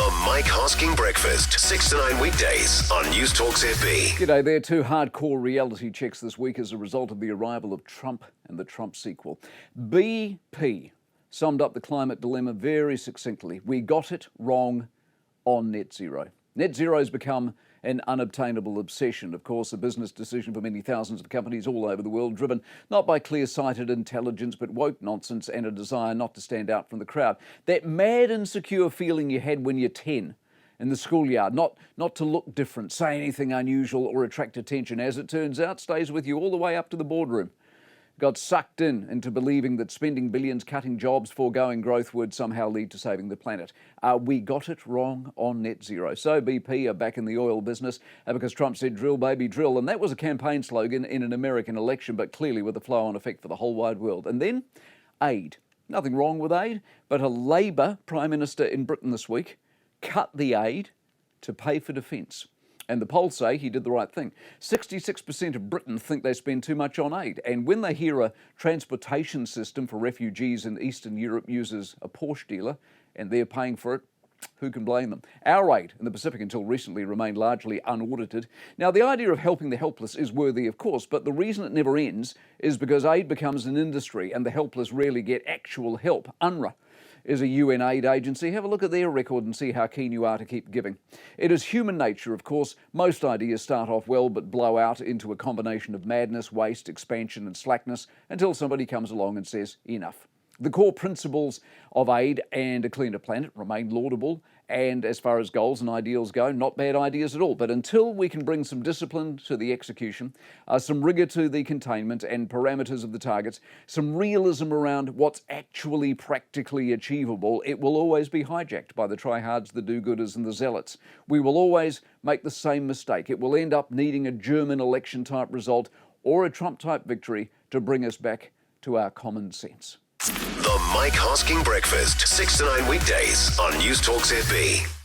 The Mike Hosking Breakfast, 6 to 9 weekdays on Newstalk ZB. G'day there. 2 hardcore reality checks this week as a result of the arrival of Trump and the Trump sequel. BP summed up the climate dilemma very succinctly. We got it wrong on net zero. Net zero has become an unobtainable obsession. Of course, a business decision for many thousands of companies all over the world, driven not by clear-sighted intelligence, but woke nonsense and a desire not to stand out from the crowd. That mad, insecure feeling you had when you're 10 in the schoolyard, not to look different, say anything unusual or attract attention, as it turns out, stays with you all the way up to the boardroom. Got sucked into believing that spending billions, cutting jobs, foregoing growth would somehow lead to saving the planet. We got it wrong on net zero. So BP are back in the oil business because Trump said drill, baby, drill. And that was a campaign slogan in an American election, but clearly with a flow-on effect for the whole wide world. And then aid. Nothing wrong with aid, but a Labour Prime Minister in Britain this week cut the aid to pay for defence. And the polls say he did the right thing. 66% of Britain think they spend too much on aid. And when they hear a transportation system for refugees in Eastern Europe uses a Porsche dealer and they're paying for it, who can blame them? Our aid in the Pacific until recently remained largely unaudited. Now, the idea of helping the helpless is worthy, of course, but the reason it never ends is because aid becomes an industry and the helpless rarely get actual help. UNRWA is a UN aid agency. Have a look at their record and see how keen you are to keep giving. It is human nature, of course. Most ideas start off well but blow out into a combination of madness, waste, expansion and slackness until somebody comes along and says, enough. The core principles of aid and a cleaner planet remain laudable, and as far as goals and ideals go, not bad ideas at all. But until we can bring some discipline to the execution, some rigour to the containment and parameters of the targets, some realism around what's actually practically achievable, it will always be hijacked by the tryhards, the do-gooders and the zealots. We will always make the same mistake. It will end up needing a German election-type result or a Trump-type victory to bring us back to our common sense. The Mike Hosking Breakfast, 6 to 9 weekdays on Newstalk ZB.